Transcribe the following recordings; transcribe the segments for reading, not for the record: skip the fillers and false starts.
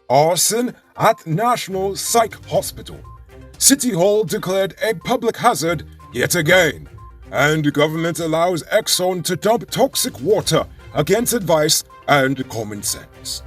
Arson at National Psych Hospital. City Hall declared a public hazard yet again. And government allows Exxon to dump toxic water against advice and common sense.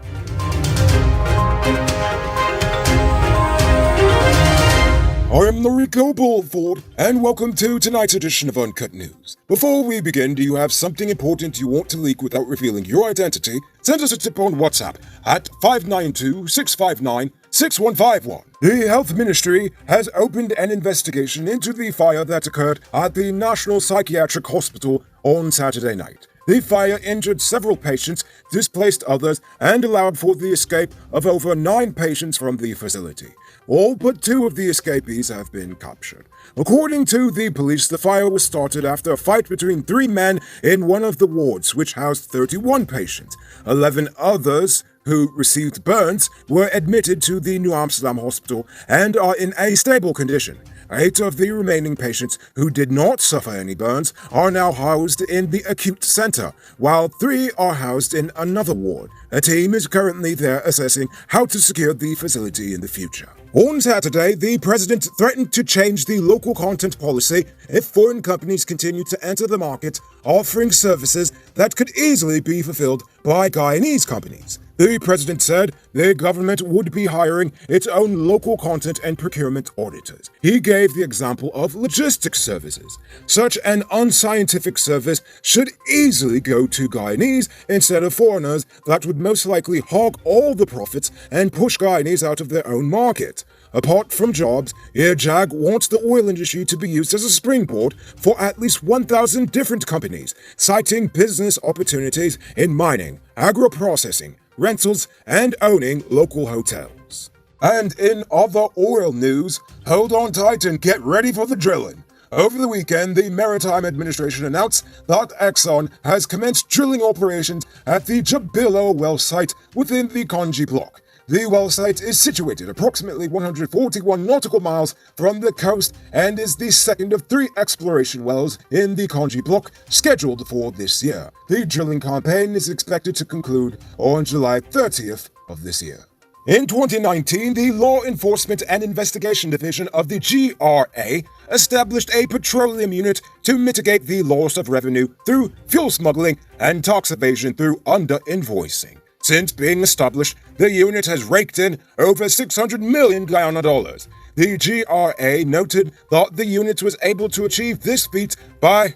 I am Noriko Bulford, and welcome to tonight's edition of Uncut News. Before we begin, do you have something important you want to leak without revealing your identity? Send us a tip on WhatsApp at 592-659-6151. The Health Ministry has opened an investigation into the fire that occurred at the National Psychiatric Hospital on Saturday night. The fire injured several patients, displaced others, and allowed for the escape of over 9 patients from the facility. All but 2 of the escapees have been captured. According to the police, the fire was started after a fight between 3 men in one of the wards, which housed 31 patients. 11 others who received burns were admitted to the New Amsterdam hospital and are in a stable condition. 8 of the remaining patients who did not suffer any burns are now housed in the acute center, while 3 are housed in another ward. A team is currently there assessing how to secure the facility in the future. On Saturday, the president threatened to change the local content policy if foreign companies continue to enter the market, offering services that could easily be fulfilled by Guyanese companies. The president said the government would be hiring its own local content and procurement auditors. He gave the example of logistics services. Such an unscientific service should easily go to Guyanese instead of foreigners that would most likely hog all the profits and push Guyanese out of their own market. Apart from jobs, IRJAG wants the oil industry to be used as a springboard for at least 1,000 different companies, citing business opportunities in mining, agro-processing, rentals, and owning local hotels. And in other oil news, hold on tight and get ready for the drilling. Over the weekend, the Maritime Administration announced that Exxon has commenced drilling operations at the Jabilo well site within the Konji block. The well site is situated approximately 141 nautical miles from the coast and is the second of 3 exploration wells in the Konji block scheduled for this year. The drilling campaign is expected to conclude on July 30th of this year. In 2019, the Law Enforcement and Investigation Division of the GRA established a petroleum unit to mitigate the loss of revenue through fuel smuggling and tax evasion through under-invoicing. Since being established, the unit has raked in over 600 million Guyana dollars. The GRA noted that the unit was able to achieve this feat by,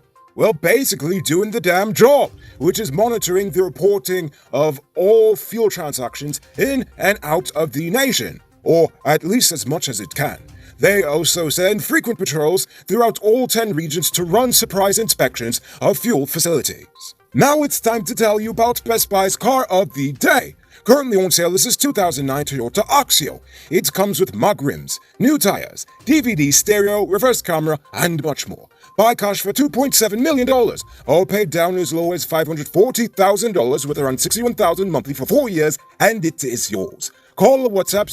basically doing the damn job, which is monitoring the reporting of all fuel transactions in and out of the nation, or at least as much as it can. They also send frequent patrols throughout all 10 regions to run surprise inspections of fuel facilities. Now it's time to tell you about Best Buy's car of the day. Currently on sale is this 2009 Toyota Axio. It comes with mug rims, new tires, DVD stereo, reverse camera, and much more. Buy cash for $2.7 million, or paid down as low as $540,000 with around $61,000 monthly for 4 years, and it is yours. Call or WhatsApp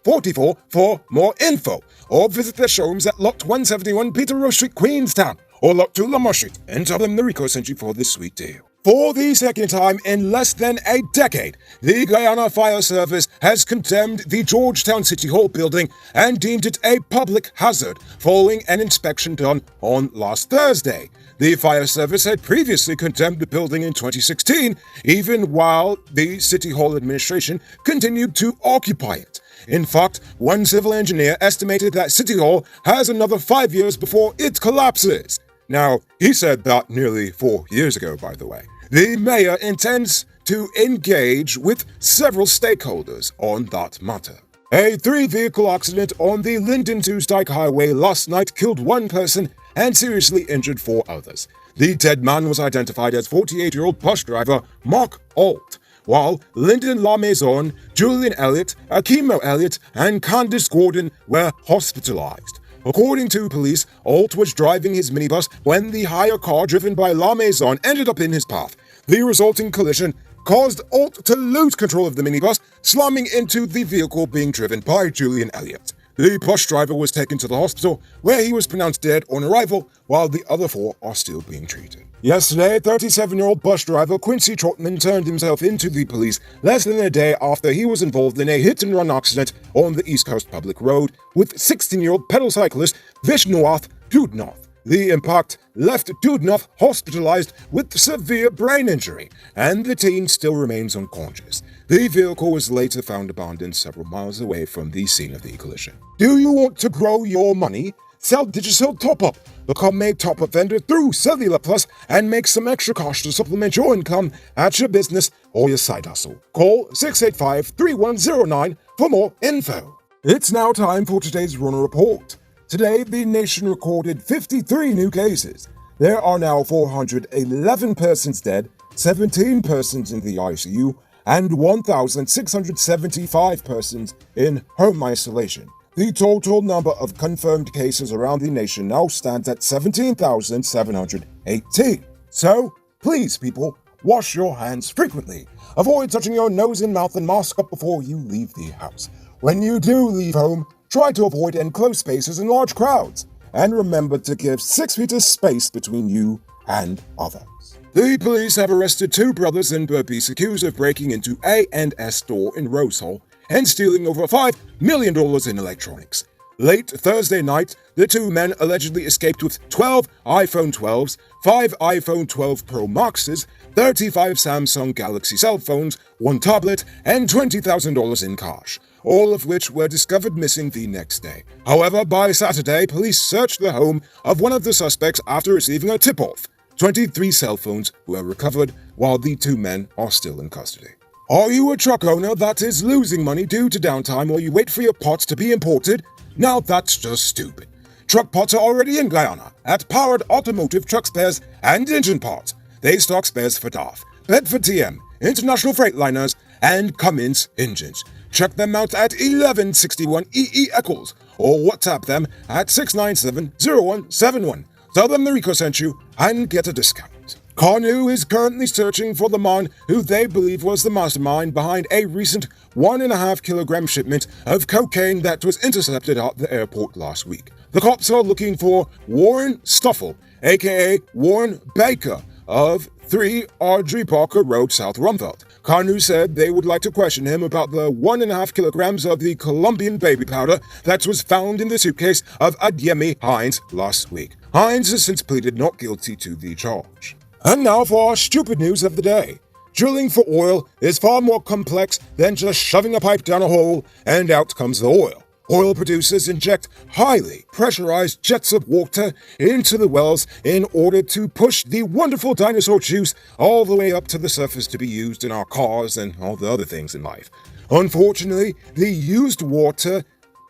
662-0844 for more info, or visit their showrooms at Lot 171 Peter Rowe Street, Queenstown, or Lot 2 Lamar Street, and tell them Noriko sent you for this sweet deal. For the second time in less than a decade, the Guyana Fire Service has condemned the Georgetown City Hall building and deemed it a public hazard following an inspection done on last Thursday. The fire service had previously condemned the building in 2016, even while the City Hall administration continued to occupy it. In fact, one civil engineer estimated that City Hall has another 5 years before it collapses. Now, he said that nearly 4 years ago, by the way. The mayor intends to engage with several stakeholders on that matter. A 3-vehicle accident on the Linden-Tuesdijk Highway last night killed 1 person and seriously injured 4 others. The dead man was identified as 48-year-old bus driver Mark Alt, while Lyndon La Maison, Julian Elliott, Akimo Elliott, and Candice Gordon were hospitalized. According to police, Alt was driving his minibus when the hire car driven by La Maison ended up in his path. The resulting collision caused Alt to lose control of the minibus, slamming into the vehicle being driven by Julian Elliott. The bus driver was taken to the hospital, where he was pronounced dead on arrival, while the other 4 are still being treated. Yesterday, 37-year-old bus driver Quincy Trotman turned himself into the police less than a day after he was involved in a hit-and-run accident on the East Coast public road with 16-year-old pedal cyclist Vishnunath Dudnath. The impact left Dudnath hospitalized with severe brain injury, and the teen still remains unconscious. The vehicle was later found abandoned several miles away from the scene of the collision. Do you want to grow your money? Sell digital top-up. Become a top-up vendor through Cellular Plus and make some extra cash to supplement your income at your business or your side hustle. Call 685-3109 for more info. It's now time for today's Runner Report. Today, the nation recorded 53 new cases. There are now 411 persons dead, 17 persons in the ICU, and 1,675 persons in home isolation. The total number of confirmed cases around the nation now stands at 17,718. So, please, people, wash your hands frequently. Avoid touching your nose and mouth and mask up before you leave the house. When you do leave home, try to avoid enclosed spaces and large crowds. And remember to give 6 feet of space between you and others. The police have arrested 2 brothers in Berbice accused of breaking into A&S store in Rose Hall and stealing over $5 million in electronics. Late Thursday night, the 2 men allegedly escaped with 12 iPhone 12s, 5 iPhone 12 Pro Maxes, 35 Samsung Galaxy cell phones, 1 tablet, and $20,000 in cash, all of which were discovered missing the next day. However, by Saturday, police searched the home of one of the suspects after receiving a tip-off. 23 cell phones were recovered, while the 2 men are still in custody. Are you a truck owner that is losing money due to downtime while you wait for your parts to be imported? Now that's just stupid. Truck parts are already in Guyana at Powered Automotive Truck Spares and Engine Parts. They stock spares for DAF, Bedford TM, International Freightliners, and Cummins engines. Check them out at 1161 EE Eccles or WhatsApp them at 697-0171. Tell them the Rico sent you and get a discount. Kanu is currently searching for the man who they believe was the mastermind behind a recent 1.5 kilogram shipment of cocaine that was intercepted at the airport last week. The cops are looking for Warren Stuffle, aka Warren Baker, of 3 Audrey Parker Road, South Rumfeld. Kanu said they would like to question him about the 1.5 kilograms of the Colombian baby powder that was found in the suitcase of Adeyemi Hines last week. Hines has since pleaded not guilty to the charge. And now for our stupid news of the day. Drilling for oil is far more complex than just shoving a pipe down a hole and out comes the oil. Oil producers inject highly pressurized jets of water into the wells in order to push the wonderful dinosaur juice all the way up to the surface to be used in our cars and all the other things in life. Unfortunately, the used water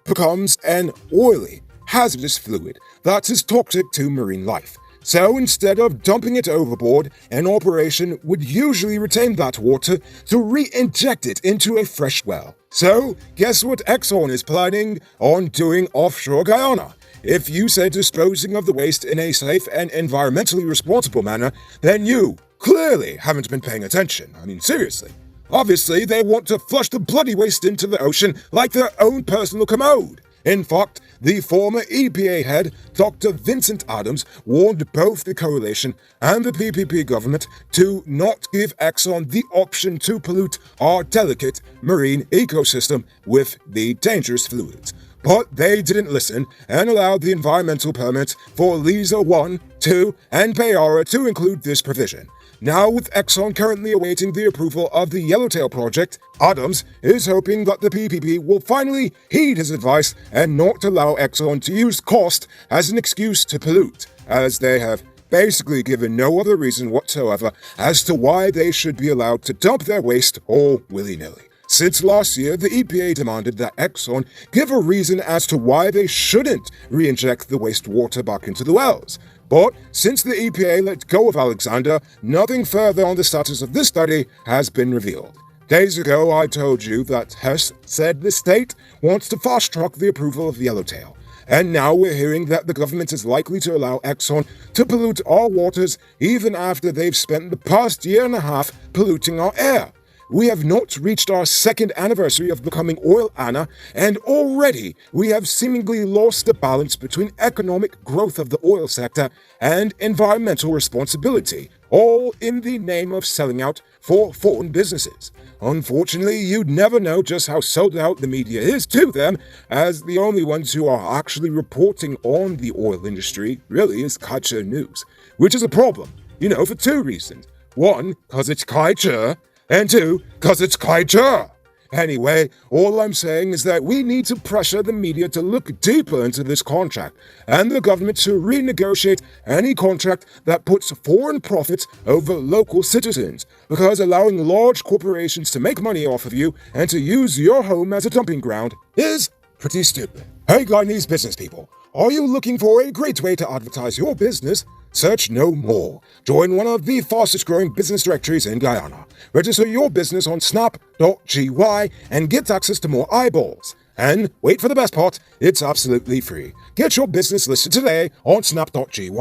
becomes an oily, hazardous fluid that is toxic to marine life. So instead of dumping it overboard, an operation would usually retain that water to re-inject it into a fresh well. So, guess what Exxon is planning on doing offshore Guyana? If you say disposing of the waste in a safe and environmentally responsible manner, then you clearly haven't been paying attention. I mean, seriously. Obviously, they want to flush the bloody waste into the ocean like their own personal commode. In fact, the former EPA head, Dr. Vincent Adams, warned both the coalition and the PPP government to not give Exxon the option to pollute our delicate marine ecosystem with the dangerous fluids. But they didn't listen and allowed the environmental permit for Liza 1, 2, and Payara to include this provision. Now, with Exxon currently awaiting the approval of the Yellowtail project, Adams is hoping that the PPP will finally heed his advice and not allow Exxon to use cost as an excuse to pollute, as they have basically given no other reason whatsoever as to why they should be allowed to dump their waste all willy-nilly. Since last year, the EPA demanded that Exxon give a reason as to why they shouldn't re-inject the wastewater back into the wells. But since the EPA let go of Alexander, nothing further on the status of this study has been revealed. Days ago, I told you that Hess said the state wants to fast-track the approval of Yellowtail. And now we're hearing that the government is likely to allow Exxon to pollute our waters even after they've spent the past year and a half polluting our air. we have not reached our second anniversary of becoming Oil Anna, and already we have seemingly lost the balance between economic growth of the oil sector and environmental responsibility, all in the name of selling out for foreign businesses. Unfortunately, you'd never know just how sold out the media is to them, as the only ones who are actually reporting on the oil industry really is Guyana News, which is a problem, for two reasons. One, because it's Guyana, and two, because it's Guyana. Anyway, all I'm saying is that we need to pressure the media to look deeper into this contract, and the government to renegotiate any contract that puts foreign profits over local citizens, because allowing large corporations to make money off of you and to use your home as a dumping ground is pretty stupid. Hey Guyanese business people, are you looking for a great way to advertise your business? Search no more. Join one of the fastest growing business directories in Guyana. Register your business on snap.gy and get access to more eyeballs. And wait for the best part, it's absolutely free. Get your business listed today on snap.gy.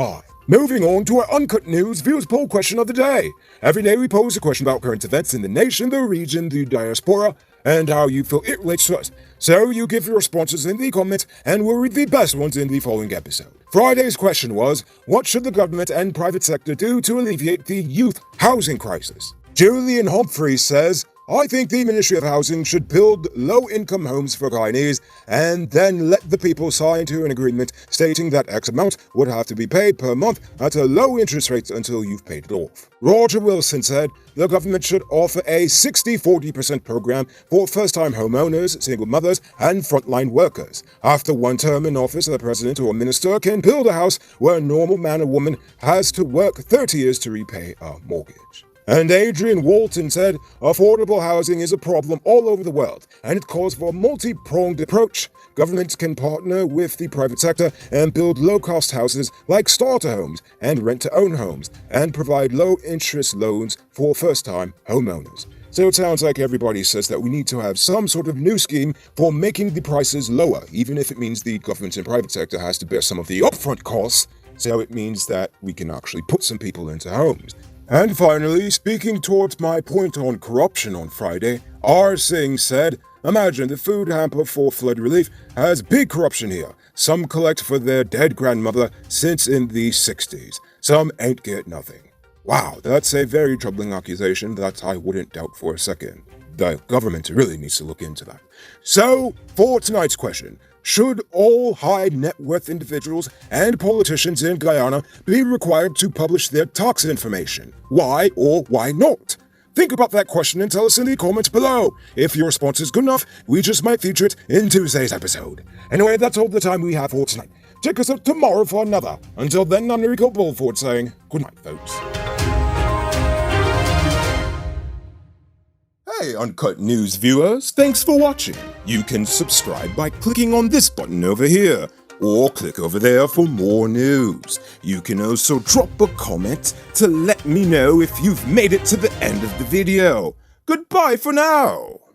Moving on to our Uncut News Viewers Poll question of the day. Every day we pose a question about current events in the nation, the region, the diaspora, and how you feel it relates to us. So you give your responses in the comments, and we'll read the best ones in the following episode. Friday's question was, what should the government and private sector do to alleviate the youth housing crisis? Julian Humphreys says, I think the Ministry of Housing should build low-income homes for Guyanese and then let the people sign to an agreement stating that X amount would have to be paid per month at a low interest rate until you've paid it off. Roger Wilson said the government should offer a 60-40% program for first-time homeowners, single mothers, and frontline workers. After one term in office, the president or minister can build a house where a normal man or woman has to work 30 years to repay a mortgage. And Adrian Walton said, affordable housing is a problem all over the world, and it calls for a multi-pronged approach. Governments can partner with the private sector and build low-cost houses like starter homes and rent-to-own homes, and provide low-interest loans for first-time homeowners. So it sounds like everybody says that we need to have some sort of new scheme for making the prices lower, even if it means the government and private sector has to bear some of the upfront costs, so it means that we can actually put some people into homes. And finally, speaking towards my point on corruption on Friday, R. Singh said, imagine the food hamper for flood relief has big corruption here. Some collect for their dead grandmother since in the 60s. Some ain't get nothing. Wow, that's a very troubling accusation that I wouldn't doubt for a second. The government really needs to look into that. So, for tonight's question, should all high net worth individuals and politicians in Guyana be required to publish their tax information? Why or why not? Think about that question and tell us in the comments below. If your response is good enough, we just might feature it in Tuesday's episode. Anyway, that's all the time we have for tonight. Check us out tomorrow for another. Until then, I'm Rico Bulford saying good night, folks. Hey Uncut News viewers, thanks for watching. You can subscribe by clicking on this button over here, or click over there for more news. You can also drop a comment to let me know if you've made it to the end of the video. Goodbye for now.